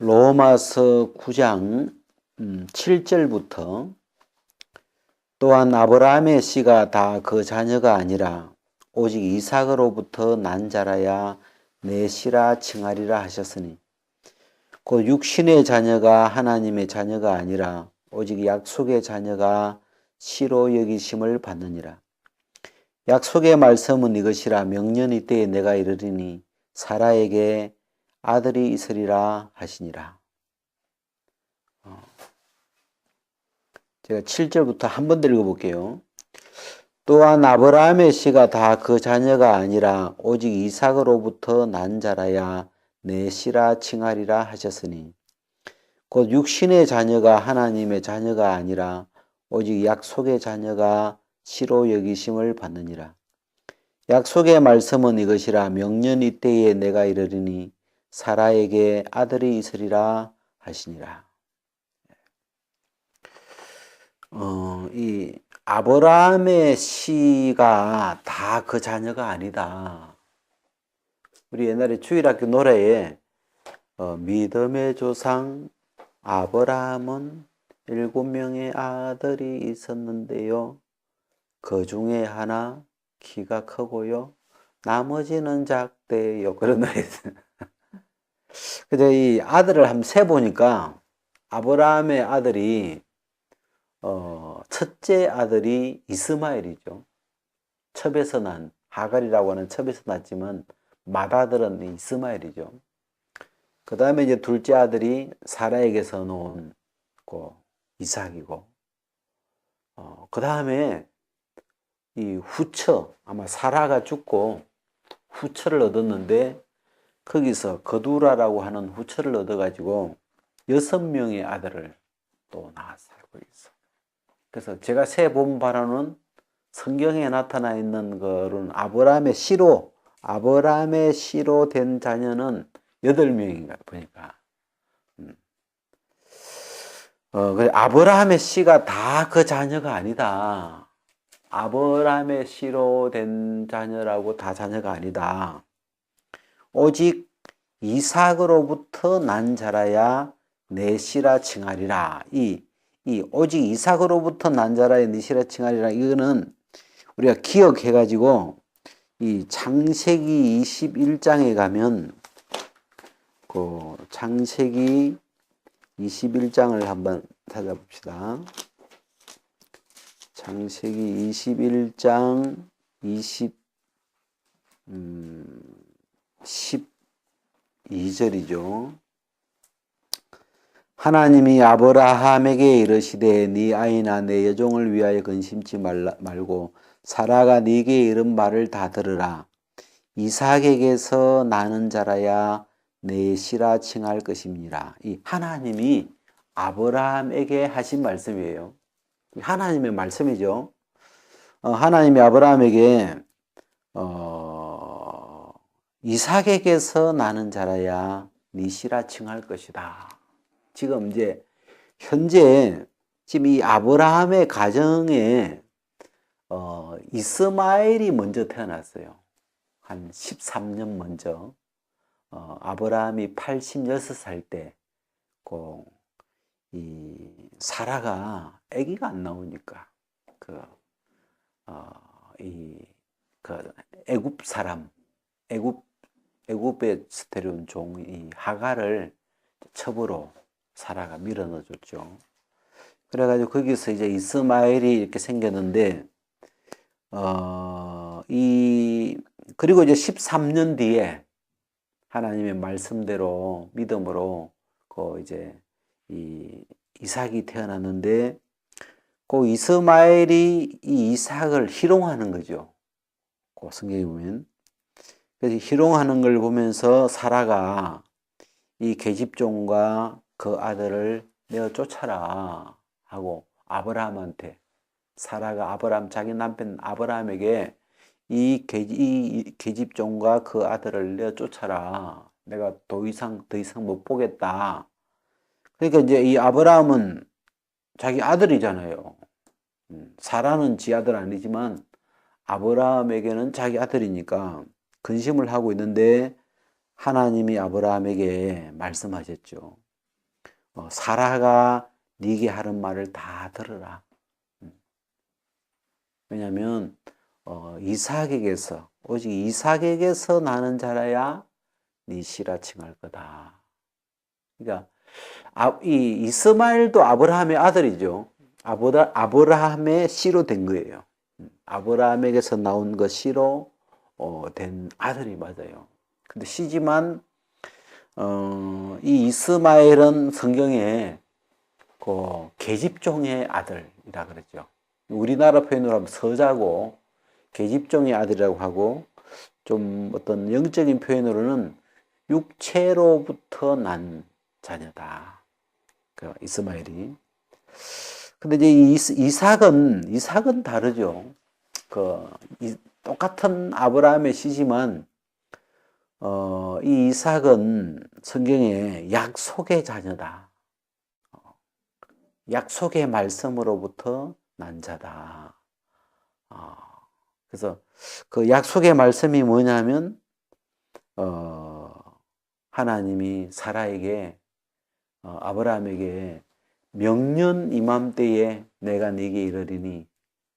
로마서 9장 7절부터 또한 아브라함의 씨가 다 그 자녀가 아니라 오직 이삭으로부터 난 자라야 내 씨라 칭하리라 하셨으니 곧 육신의 자녀가 하나님의 자녀가 아니라 오직 약속의 자녀가 씨로 여기심을 받느니라. 약속의 말씀은 이것이라 명년 이때에 내가 이르리니 사라에게 아들이 있으리라 하시니라. 제가 7절부터 한 번 더 읽어볼게요. 또한 아브라함의 씨가 다 그 자녀가 아니라 오직 이삭으로부터 난 자라야 내 씨라 칭하리라 하셨으니 곧 육신의 자녀가 하나님의 자녀가 아니라 오직 약속의 자녀가 씨로 여기심을 받느니라. 약속의 말씀은 이것이라 명년 이때에 내가 이르리니 사라에게 아들이 있으리라 하시니라. 이 아브라함의 씨가 다 그 자녀가 아니다. 우리 옛날에 주일학교 노래에 믿음의 조상 아브라함은 7명의 아들이 있었는데요. 그 중에 하나 키가 크고요. 나머지는 작대요. 그런 노래 있어요. 그래서 이 아들을 한번 세보니까 아브라함의 아들이 첫째 아들이 이스마엘이죠. 첩에서 난 하갈이라고 하는 첩에서 났지만 맏아들은 이스마엘이죠. 그 다음에 이제 둘째 아들이 사라에게서 놓은 이삭이고, 그 다음에 이 후처, 아마 사라가 죽고 후처를 얻었는데 거기서 거두라라고 하는 후처를 얻어가지고 6명의 아들을 또 낳았어요. 거기서. 그래서 제가 세 본 바로는 성경에 나타나 있는 거는 아브라함의 씨로 된 자녀는 8명인가 보니까. 아브라함의 씨가 다 그 자녀가 아니다. 아브라함의 씨로 된 자녀라고 다 자녀가 아니다. 오직 이삭으로부터 난 자라야 내 씨라 칭하리라. 이 오직 이삭으로부터 난 자라야 내 씨라 칭하리라. 이거는 우리가 기억해가지고 이 창세기 21장에 가면 창세기 21장을 한번 찾아봅시다. 창세기 21장 12절이죠. 하나님이 아브라함에게 이르시되 네 아이나 내 여종을 위하여 근심치 말고 사라가 네게 이른 말을 다 들으라. 이삭에게서 나는 자라야 내 씨라 칭할 것입니다. 이 하나님이 아브라함에게 하신 말씀이에요. 하나님의 말씀이죠. 하나님이 아브라함에게 이삭에게서 나는 자라야 네 씨라 칭할 것이다. 지금 이제 현재 지금 이 아브라함의 가정에 이스마엘이 먼저 태어났어요. 한 13년 먼저. 아브라함이 86살 때 이 사라가 아기가 안 나오니까 애굽 사람, 애굽에 데려온 종 이 하갈을 첩으로 사라가 밀어 넣어줬죠. 그래가지고 거기서 이제 이스마엘이 이렇게 생겼는데 그리고 이제 13년 뒤에 하나님의 말씀대로 믿음으로 이제 이삭이 태어났는데 이스마엘이 이 이삭을 희롱하는 거죠. 성경에 보면. 그래서 희롱하는 걸 보면서 사라가 이 계집종과 그 아들을 내어 쫓아라 하고 아브라함한테, 사라가 자기 남편 아브라함에게 이 계집종과 그 아들을 내어 쫓아라. 내가 더 이상 못 보겠다. 그러니까 이제 이 아브라함은 자기 아들이잖아요. 사라는 지 아들 아니지만 아브라함에게는 자기 아들이니까 근심을 하고 있는데 하나님이 아브라함에게 말씀하셨죠. 사라가 네게 하는 말을 다 들으라. 왜냐하면 이삭에게서 오직 이삭에게서 나는 자라야 네 씨라 칭할 거다. 그러니까 이 이스마엘도 아브라함의 아들이죠. 아브라함의 씨로 된 거예요. 아브라함에게서 나온 그 씨로 된 아들이 맞아요. 근데 씨지만 이 이스마엘은 성경에 그 계집종의 아들이라 그러죠. 우리나라 표현으로 하면 서자고 계집종의 아들이라고 하고 좀 어떤 영적인 표현으로는 육체로부터 난 자녀다. 그 이스마엘이. 근데 이제 이삭은 다르죠. 똑같은 아브라함의 씨지만 이 이삭은 성경에 약속의 자녀다. 약속의 말씀으로부터 난 자다. 그래서 그 약속의 말씀이 뭐냐면 하나님이 사라에게 아브라함에게 명년 이맘때에 내가 네게 이르리니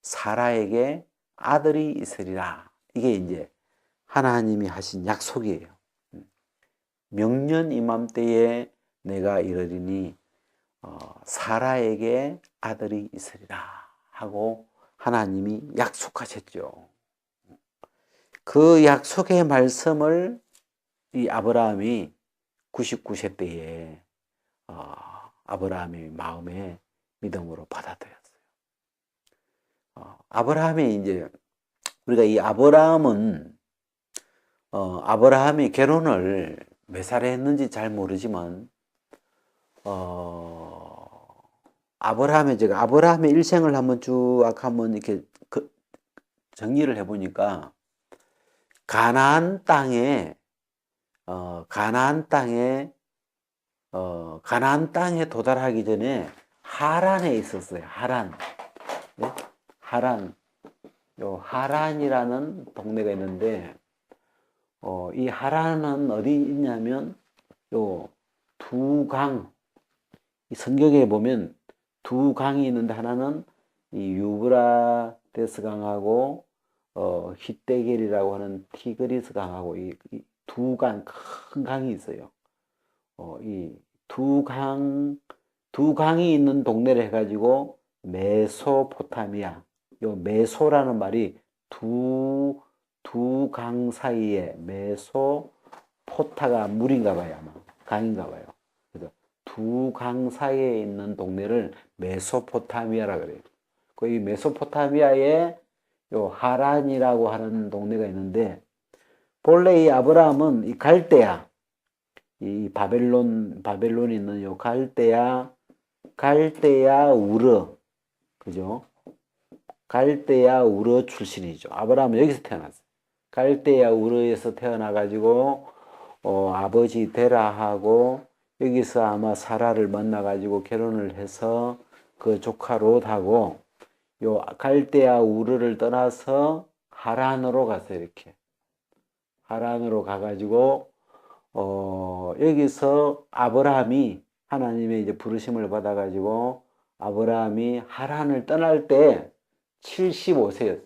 사라에게 아들이 있으리라. 이게 이제 하나님이 하신 약속이에요. 명년 이맘때에 내가 이르리니 사라에게 아들이 있으리라 하고 하나님이 약속하셨죠. 그 약속의 말씀을 이 아브라함이 99세 때에 아브라함의 마음에 믿음으로 받아들였어요. 아브라함이 이제 우리가 이 아브라함이 결혼을 몇 살에 했는지 잘 모르지만 아브라함의 일생을 한번 이렇게 정리를 해보니까 가나안 땅에 도달하기 전에 하란에 있었어요. 하란. 네? 하란이라는 동네가 있는데 이 하란은 어디 있냐면 이 성경에 보면 두 강이 있는데 하나는 이 유브라데스 강하고 히데겔이라고 하는 티그리스 강하고 이 두 큰 강이 있어요. 이 두 강이 있는 동네를 해가지고 메소포타미아. 요 메소라는 말이 두 강 사이에 메소포타가 물인가 봐요, 아마. 강인가 봐요. 그래서 두 강 사이에 있는 동네를 메소포타미아라 그래요. 그 이 메소포타미아에 요 하란이라고 하는 동네가 있는데 본래 이 아브라함은 이 갈대아, 이 바벨론이 있는 요 갈대아 우르, 그죠? 갈대아 우르 출신이죠. 아브라함은 여기서 태어났어요. 갈대아 우르에서 태어나가지고 아버지 데라하고 여기서 아마 사라를 만나가지고 결혼을 해서 그 조카 롯하고 요 갈대아 우르를 떠나서 하란으로 갔어요. 이렇게 하란으로 가가지고 여기서 아브라함이 하나님의 이제 부르심을 받아가지고 아브라함이 하란을 떠날 때 75세였어요.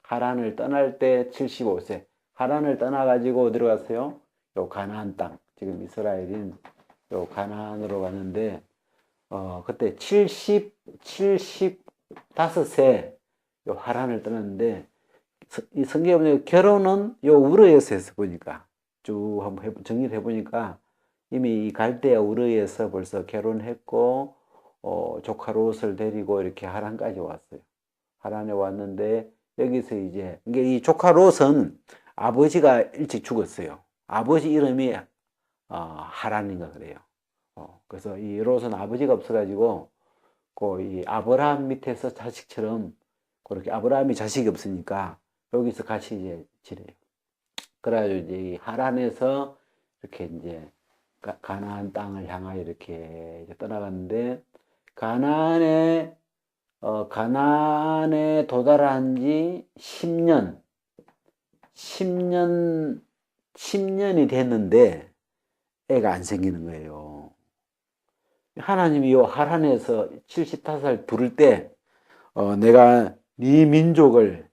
하란을 떠날 때 75세. 하란을 떠나가지고 어디로 갔어요? 요 가나안 땅. 지금 이스라엘인 요 가나안으로 갔는데 그때 75세 요 하란을 떠났는데 이 성경에 보면 결혼은 요 우르에서 했어 보니까 쭉 한번 정리를 해보니까 이미 이 갈대아 우르에서 벌써 결혼했고 조카 롯을 데리고 이렇게 하란까지 왔어요. 하란에 왔는데 여기서 이제 이 조카 롯은 아버지가 일찍 죽었어요. 아버지 이름이 하란인가 그래요. 그래서 이 롯은 아버지가 없어가지고 이 아브라함 밑에서 자식처럼 그렇게 아브라함이 자식이 없으니까 여기서 같이 이제 지내요. 그래가지고 이제 이 하란에서 이렇게 이제 가나안 땅을 향하여 이렇게 이제 떠나갔는데 가나안에 도달한 지 10년이 됐는데 애가 안 생기는 거예요. 하나님이 요 하란에서 75살 부를 때, 내가 네 민족을,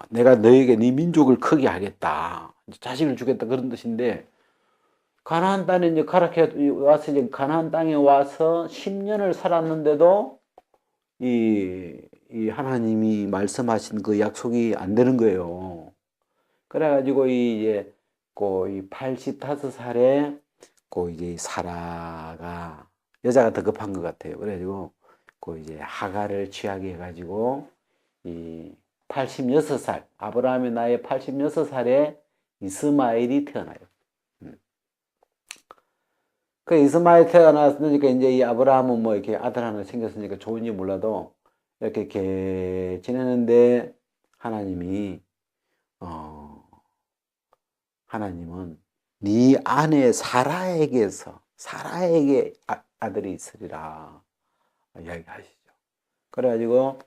내가 너에게 네 민족을 크게 하겠다. 자식을 주겠다. 그런 뜻인데, 가나안 땅에 이제 가락해 와서 이제 가나안 땅에 와서 10년을 살았는데도 이 하나님이 말씀하신 그 약속이 안 되는 거예요. 그래가지고 이제 이 85살에 이제 사라가 여자가 더 급한 것 같아요. 그래가지고 이제 하가를 취하게 해가지고 이 86살 아브라함의 나이 86살에 이스마엘이 태어나요. 그 이스마엘 태어났으니까 이제 이 아브라함은 뭐 이렇게 아들 하나 생겼으니까 좋은지 몰라도 이렇게 지내는데 하나님이 하나님은 네 아내 사라에게 아들이 있으리라 이야기하시죠. 그래가지고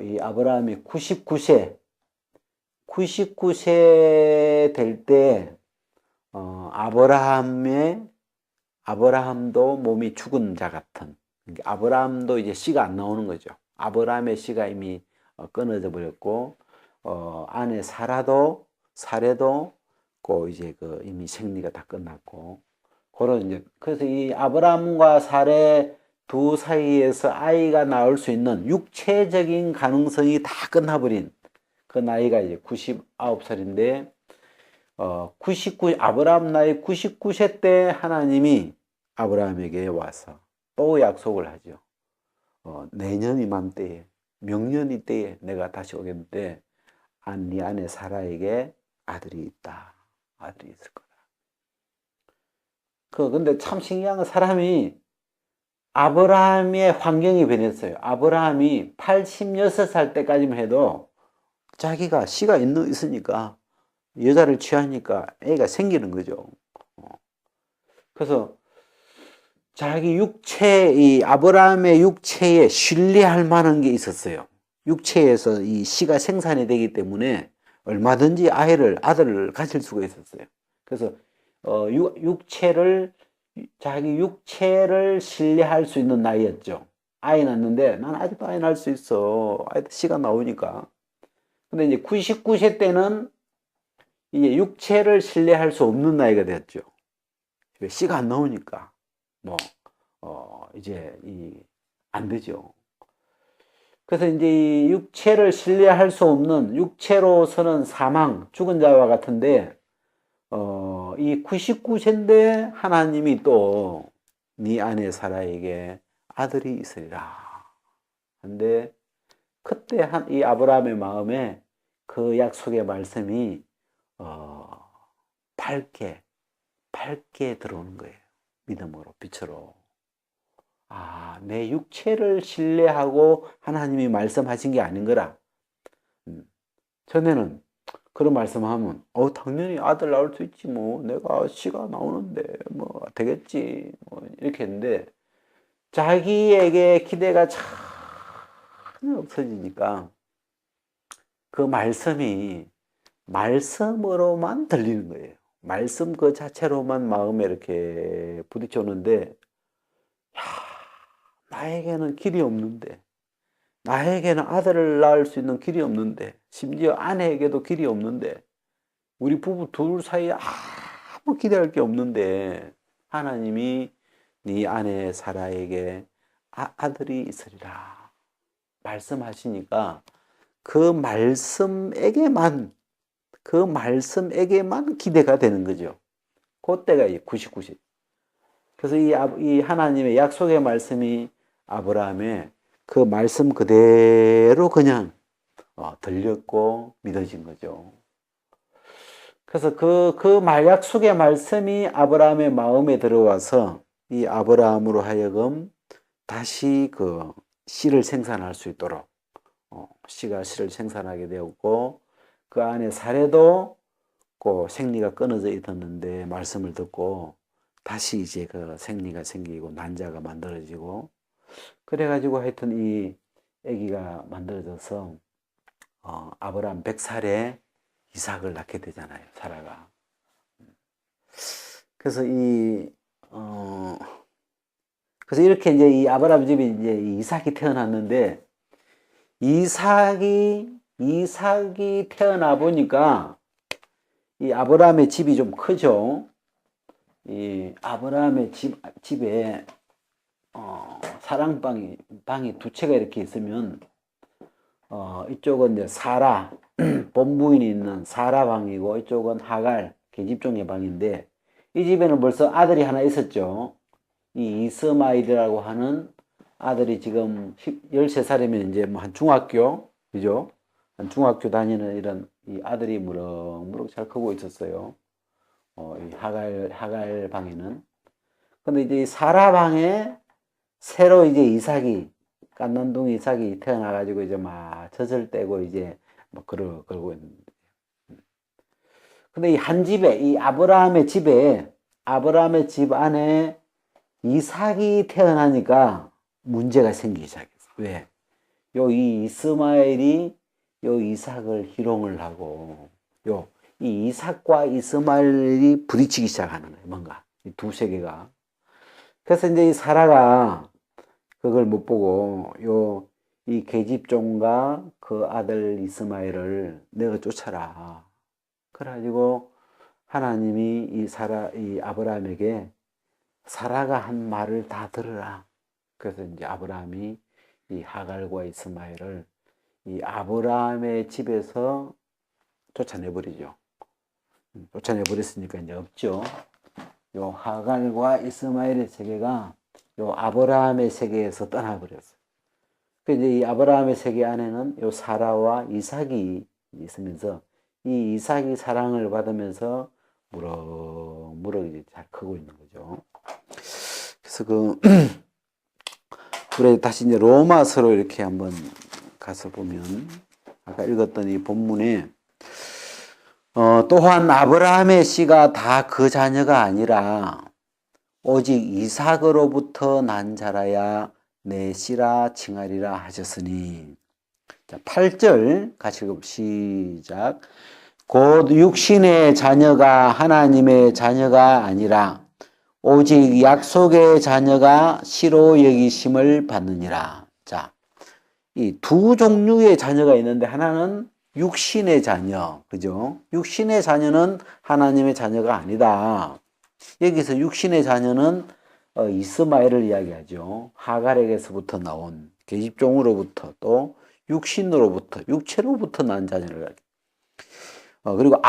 이 아브라함이 99세 될 때 아브라함도 몸이 죽은 자 같은, 그러니까 아브라함도 이제 씨가 안 나오는 거죠. 아브라함의 씨가 이미 끊어져 버렸고 아내 사례도 이제 이미 생리가 다 끝났고 그런 이제 그래서 이 아브라함과 사례 두 사이에서 아이가 나올 수 있는 육체적인 가능성이 다 끝나버린 그 나이가 이제 99살인데 아브라함 나이 99세 때 하나님이 아브라함에게 와서 또 약속을 하죠. 내년 이맘때에 명년 이때에 내가 다시 오겠는데 네 아내 사라에게 아들이 있다. 아들이 있을 거다. 근데 참 신기한 건 사람이 아브라함의 환경이 변했어요. 아브라함이 86살 때까지만 해도 자기가 씨가 있으니까 여자를 취하니까 애가 생기는 거죠. 그래서 자기 이 아브라함의 육체에 신뢰할 만한 게 있었어요. 육체에서 이 씨가 생산이 되기 때문에 얼마든지 아들을 가질 수가 있었어요. 그래서 자기 육체를 신뢰할 수 있는 나이였죠. 아이 낳는데 난 아직도 아이 낳을 수 있어. 씨가 나오니까. 근데 이제 99세 때는 이제 육체를 신뢰할 수 없는 나이가 됐죠. 씨가 안 나오니까 이제 안 되죠. 그래서 이제 이 육체를 신뢰할 수 없는 육체로서는 사망, 죽은 자와 같은데 이 99세인데 하나님이 또 네 아내 사라에게 아들이 있으리라. 근데 그때 이 아브라함의 마음에 그 약속의 말씀이 밝게 들어오는 거예요. 믿음으로, 빛으로. 내 육체를 신뢰하고 하나님이 말씀하신 게 아닌 거라. 전에는 그런 말씀하면 당연히 아들 낳을 수 있지 뭐 내가 씨가 나오는데 뭐 되겠지 뭐 이렇게 했는데 자기에게 기대가 전혀 없어지니까 그 말씀이 말씀으로만 들리는 거예요. 말씀 그 자체로만 마음에 이렇게 부딪혀오는데 나에게는 길이 없는데 나에게는 아들을 낳을 수 있는 길이 없는데 심지어 아내에게도 길이 없는데 우리 부부 둘 사이에 아무 기대할 게 없는데 하나님이 네 아내 사라에게 아들이 있으리라 말씀하시니까 그 말씀에게만 기대가 되는 거죠. 그때가 99세. 그래서 이 하나님의 약속의 말씀이 아브라함의 그 말씀 그대로 그냥 들렸고 믿어진 거죠. 그래서 약속의 말씀이 아브라함의 마음에 들어와서 이 아브라함으로 하여금 다시 씨를 생산할 수 있도록 씨가 씨를 생산하게 되었고 그 안에 사례도 생리가 끊어져 있었는데 말씀을 듣고 다시 이제 그 생리가 생기고 난자가 만들어지고 그래가지고 하여튼 이 아기가 만들어져서 아브라함 100살에 이삭을 낳게 되잖아요. 사라가. 그래서 그래서 이렇게 이제 이 아브라함 집에 이제 이삭이 태어났는데, 이삭이 태어나 보니까 이 아브라함의 집이 좀 크죠. 이 아브라함의 집에 방이 두 채가 이렇게 있으면 이쪽은 이제 사라 본부인이 있는 사라 방이고, 이쪽은 하갈 계집종의 방인데, 이 집에는 벌써 아들이 하나 있었죠. 이 이스마일이라고 하는 아들이 지금 13살이면 이제 뭐 한 중학교, 그죠? 한 중학교 다니는 이런 이 아들이 무럭무럭 잘 크고 있었어요. 이 하갈 방에는. 근데 이제 이 사라 방에 새로 이제 깐난둥이 이삭이 태어나가지고 이제 막 젖을 떼고 이제 뭐 그러고 있는데. 근데 이 한 집에, 이 아브라함의 집 안에 이삭이 태어나니까 문제가 생기기 시작했어. 왜? 이 이스마엘이 이삭을 희롱을 하고, 이 이삭과 이스마엘이 부딪히기 시작하는 거예요. 뭔가. 이 두 세계가. 그래서 이제 이 사라가 그걸 못 보고, 이 계집종과 그 아들 이스마엘을 내가 쫓아라. 그래가지고 하나님이 이 아브라함에게 사라가 한 말을 다 들으라. 그래서 이제 아브라함이 이 하갈과 이스마엘을 이 아브라함의 집에서 쫓아내버리죠. 쫓아내버렸으니까 이제 없죠. 요 하갈과 이스마엘의 세계가 요 아브라함의 세계에서 떠나버렸어요. 그 이제 이 아브라함의 세계 안에는 요 사라와 이삭이 있으면서, 이 이삭이 사랑을 받으면서 무럭무럭 이제 잘 크고 있는 거죠. 그래서 우리 다시 이제 로마서로 이렇게 한번 가서 보면, 아까 읽었던 이 본문에 또한 아브라함의 씨가 다 그 자녀가 아니라 오직 이삭으로부터 난 자라야 내 씨라 칭하리라 하셨으니. 자, 8절 같이 시작. 곧 육신의 자녀가 하나님의 자녀가 아니라 오직 약속의 자녀가 씨로 여기심을 받느니라. 자, 이 두 종류의 자녀가 있는데, 하나는 육신의 자녀, 그죠? 육신의 자녀는 하나님의 자녀가 아니다. 여기서 육신의 자녀는 이스마엘을 이야기하죠. 하갈에게서부터 나온 계집종으로부터, 또 육체로부터 난 자녀를 이야기해요. 그리고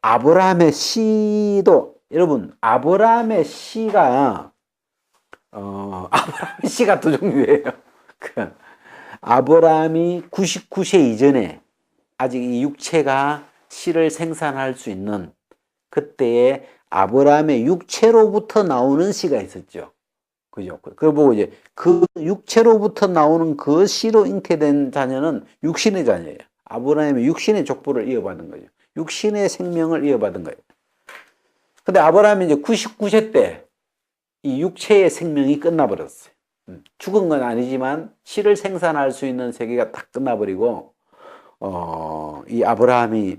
아브라함의 씨도, 여러분, 아브라함의 씨가 두 종류예요. 아브라함이 99세 이전에 아직 이 육체가 씨를 생산할 수 있는 그때에 아브라함의 육체로부터 나오는 씨가 있었죠. 그죠? 그걸 보고 이제 그 육체로부터 나오는 그 씨로 잉태된 자녀는 육신의 자녀예요. 아브라함의 육신의 족보를 이어받은 거죠. 육신의 생명을 이어받은 거예요. 근데 아브라함이 이제 99세 때 이 육체의 생명이 끝나버렸어요. 죽은 건 아니지만 씨를 생산할 수 있는 세계가 딱 끝나버리고, 이 아브라함이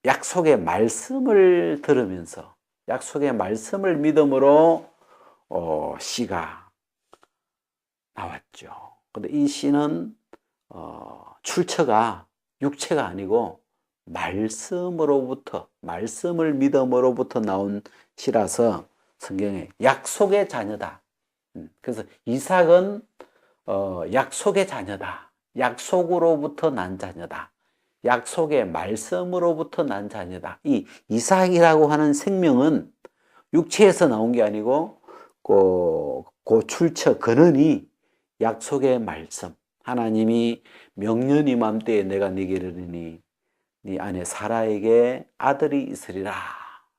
약속의 말씀을 들으면서, 약속의 말씀을 믿음으로 씨가 나왔죠. 근데 이 씨는 출처가 육체가 아니고 말씀을 믿음으로부터 나온 씨라서 성경에 약속의 자녀다. 그래서 이삭은 약속의 자녀다. 약속으로부터 난 자녀다. 약속의 말씀으로부터 난 자녀다. 이 이삭이라고 하는 생명은 육체에서 나온 게 아니고 그 출처 근원이 약속의 말씀. 하나님이 명년 이맘때에 내가 네게 이르리니 네 안에 사라에게 아들이 있으리라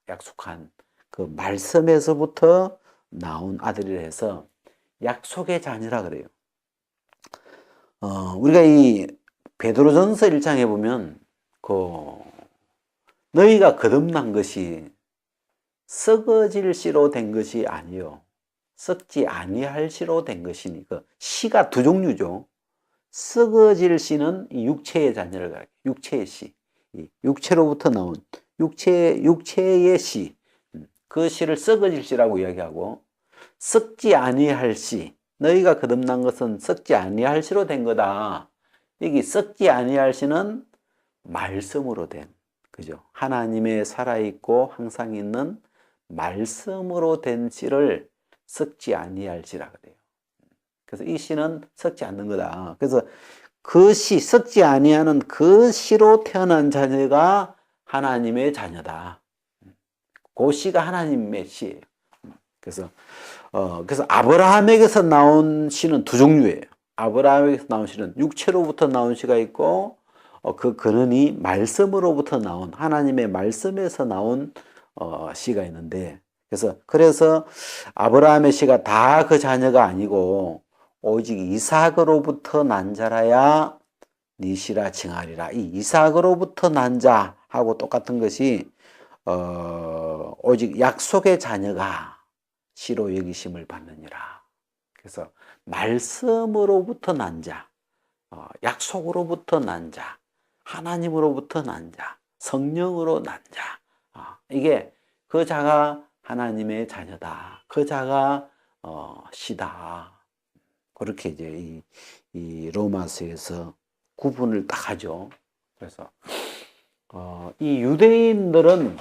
약속한 그 말씀에서부터 나온 아들이라 해서 약속의 자녀라 그래요. 우리가 이 베드로전서 1장에 보면 너희가 거듭난 것이 썩어질 씨로 된 것이 아니요 썩지 아니할 씨로 된 것이니, 씨가 두 종류죠. 썩어질 씨는 이 육체의 자녀를 가리켜, 육체의 씨, 육체로부터 나온 육체의 씨, 그 씨를 썩어질 씨라고 이야기하고, 썩지 아니할 씨, 너희가 거듭난 것은 썩지 아니할 씨로 된 거다. 여기 썩지 아니할 씨는 말씀으로 된, 그죠? 하나님의 살아있고 항상 있는 말씀으로 된 씨를 썩지 아니할 씨라 그래요. 그래서 이 씨는 썩지 않는 거다. 그래서 그 씨, 썩지 아니하는 그 씨로 태어난 자녀가 하나님의 자녀다. 그 씨가 하나님의 씨예요. 그래서 아브라함에게서 나온 씨는 두 종류예요. 아브라함에게서 나온 씨는 육체로부터 나온 씨가 있고, 그 근원이 말씀으로부터 나온, 하나님의 말씀에서 나온 씨가 있는데, 그래서 아브라함의 씨가 다 그 자녀가 아니고 오직 이삭으로부터 난 자라야 네 씨라 칭하리라. 이 이삭으로부터 난 자하고 똑같은 것이 오직 약속의 자녀가 씨로 여기심을 받느니라. 그래서 말씀으로부터 난 자, 약속으로부터 난 자, 하나님으로부터 난 자, 성령으로 난 자, 이게 그 자가 하나님의 자녀다. 그 자가 씨다. 그렇게 이제 이 로마서에서 구분을 딱 하죠. 그래서 이 유대인들은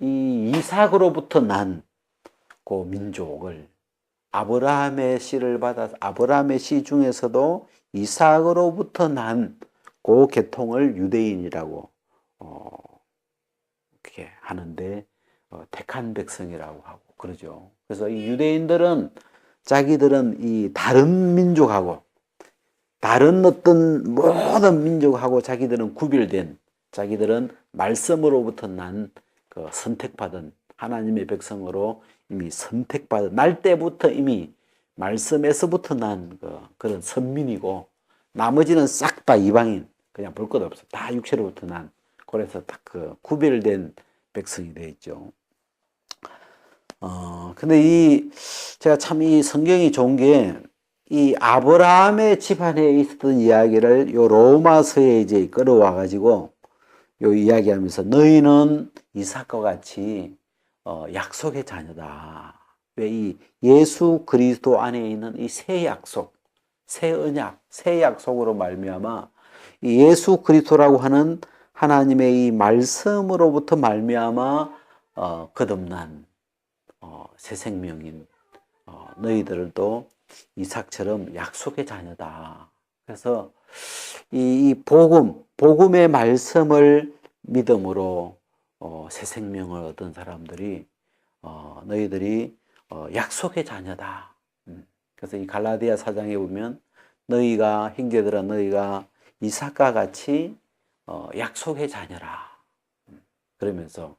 이 이삭으로부터 난 그 민족을 아브라함의 씨를 받아서 아브라함의 씨 중에서도 이삭으로부터 난 그 계통을 유대인이라고 이렇게 하는데 택한 백성이라고 하고 그러죠. 그래서 이 유대인들은 자기들은 이 다른 민족하고 다른 어떤 모든 민족하고 자기들은 구별된, 자기들은 말씀으로부터 난 그 선택받은 하나님의 백성으로 이미 선택받은 날 때부터 이미 말씀에서부터 난 그런 선민이고, 나머지는 싹 다 이방인, 그냥 볼 것 없어. 다 육체로부터 난, 그래서 딱 그 구별된 백성이 되어 있죠. 근데 제가 참 이 성경이 좋은 게, 이 아브라함의 집안에 있었던 이야기를 요 로마서에 이제 끌어와가지고 요 이야기하면서 너희는 이삭과 같이 약속의 자녀다. 왜 이 예수 그리스도 안에 있는 이 새 약속, 새 언약, 새 약속으로 말미암아 이 예수 그리스도라고 하는 하나님의 이 말씀으로부터 말미암아 거듭난 새 생명인 너희들도 이삭처럼 약속의 자녀다. 그래서 이 복음의 말씀을 믿음으로 새 생명을 얻은 사람들이 너희들이 약속의 자녀다. 그래서 이 갈라디아 4장에 보면 너희가 형제들아 너희가 이삭과 같이 약속의 자녀라. 그러면서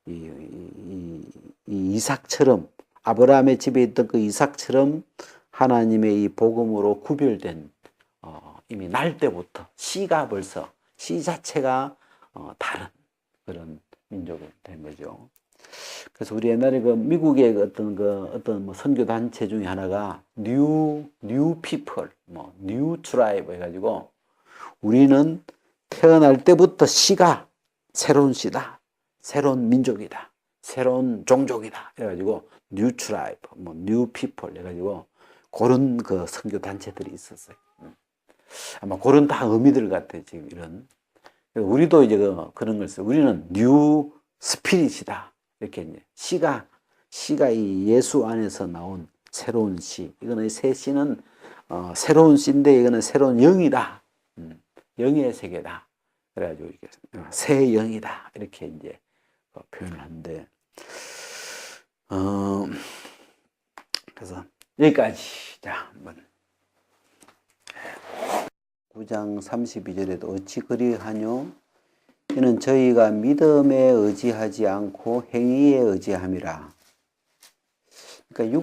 이 이삭처럼 아브라함의 집에 있던 그 이삭처럼 하나님의 이 복음으로 구별된 이미 날 때부터 씨가 벌써 씨 자체가 다른 그런 민족이 된 거죠. 그래서 우리 옛날에 그 미국의 어떤 뭐 선교 단체 중에 하나가 뉴 피플, 뭐 뉴 트라이브 해가지고 우리는 태어날 때부터 씨가 새로운 씨다, 새로운 민족이다, 새로운 종족이다 해가지고 뉴 트라이브, 뭐 뉴 피플 해가지고 그런 그 선교 단체들이 있었어요. 아마 그런 다 의미들 같아 지금 이런. 우리도 이제 그런 걸 써. 우리는 뉴 스피릿이다. 이렇게 이제 씨가 이 예수 안에서 나온 새로운 씨. 이거는 새 씨는 새로운 씨인데 이거는 새로운 영이다. 영의 세계다. 그래가지고 이렇게 새 영이다. 이렇게 이제 표현을 하는데, 그래서 여기까지. 자, 한번 9장 32절에도 어찌 그리하뇨? 이는 저희가 믿음에 의지하지 않고 행위에 의지함이라. 그러니까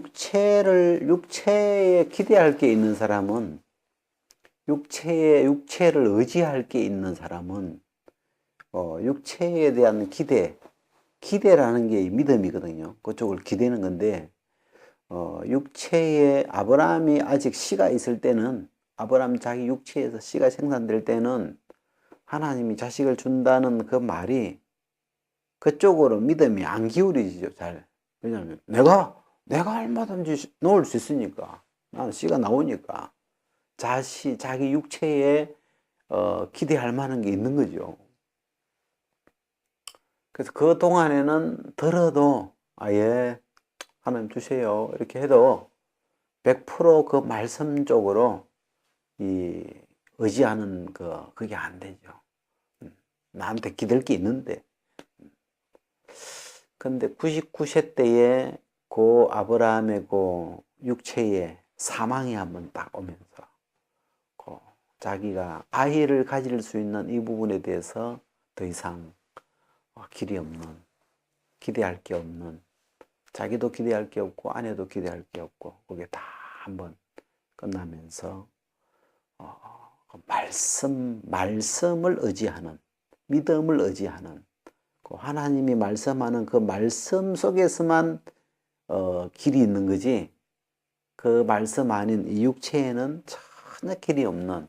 육체에 기대할 게 있는 사람은, 육체를 의지할 게 있는 사람은, 육체에 대한 기대라는 게 믿음이거든요. 그쪽을 기대는 건데, 육체에 아브라함이 아직 씨가 있을 때는, 아브라함 자기 육체에서 씨가 생산될 때는 하나님이 자식을 준다는 그 말이 그쪽으로 믿음이 안 기울이지죠, 잘. 왜냐하면 내가 내가 얼마든지 놓을 수 있으니까. 나는 씨가 나오니까. 자기 육체에 기대할 만한 게 있는 거죠. 그래서 그 동안에는 들어도 아예 하나님 주세요 이렇게 해도 100% 그 말씀 쪽으로 이 의지하는 그게 안 되죠. 나한테 기댈 게 있는데. 근데 99세 때에 그 아브라함의 그 육체에 사망이 한번 딱 오면서 그 자기가 아이를 가질 수 있는 이 부분에 대해서 더 이상 길이 없는, 기대할 게 없는, 자기도 기대할 게 없고 아내도 기대할 게 없고 그게 다 한번 끝나면서 말씀을 의지하는, 믿음을 의지하는, 그 하나님이 말씀하는 그 말씀 속에서만 길이 있는 거지, 그 말씀 아닌 이 육체에는 전혀 길이 없는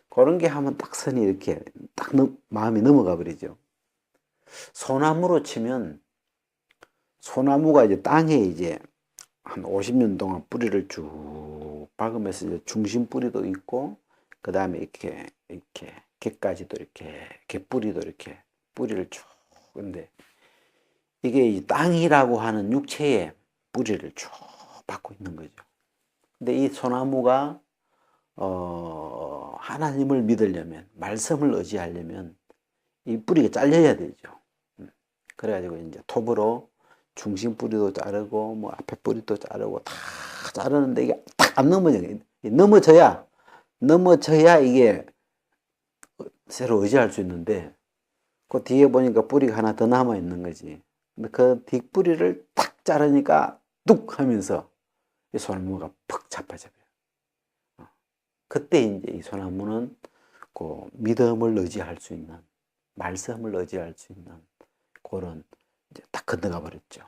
그런 게 하면 딱 선이 이렇게 딱 마음이 넘어가 버리죠. 소나무로 치면 소나무가 이제 땅에 이제 한 50년 동안 뿌리를 쭉 박으면서 이제 중심 뿌리도 있고, 그 다음에 이렇게 개까지도 이렇게 개뿌리도 이렇게 뿌리를 쭉. 근데 이게 이 땅이라고 하는 육체에 뿌리를 쭉 박고 있는 거죠. 근데 이 소나무가 하나님을 믿으려면, 말씀을 의지하려면 이 뿌리가 잘려야 되죠. 그래가지고 이제 톱으로 중심 뿌리도 자르고 뭐 앞에 뿌리도 자르고 다 자르는데 이게 딱 안 넘어져요. 넘어져야 이게 새로 의지할 수 있는데, 그 뒤에 보니까 뿌리가 하나 더 남아 있는 거지. 근데 그 뒷뿌리를 딱 자르니까 뚝 하면서 이 소나무가 퍽 자빠져 버려요. 그때 이제 이 소나무는 그 믿음을 의지할 수 있는, 말씀을 의지할 수 있는 그런 이제 딱 건너가 버렸죠.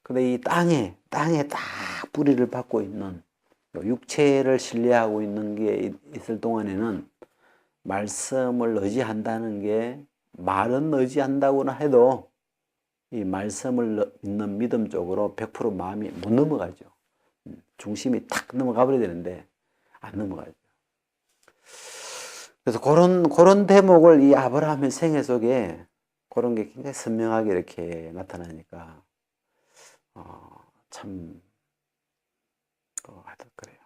근데 이 땅에 딱 뿌리를 받고 있는, 육체를 신뢰하고 있는 게 있을 동안에는 말씀을 의지한다는 게, 말은 의지한다고나 해도 이 말씀을 믿는 믿음 쪽으로 100% 마음이 못 넘어가죠. 중심이 탁 넘어가 버려야 되는데 안 넘어가죠. 그래서 그런 대목을 이 아브라함의 생애 속에 그런 게 굉장히 선명하게 이렇게 나타나니까 참 하여튼 그래요.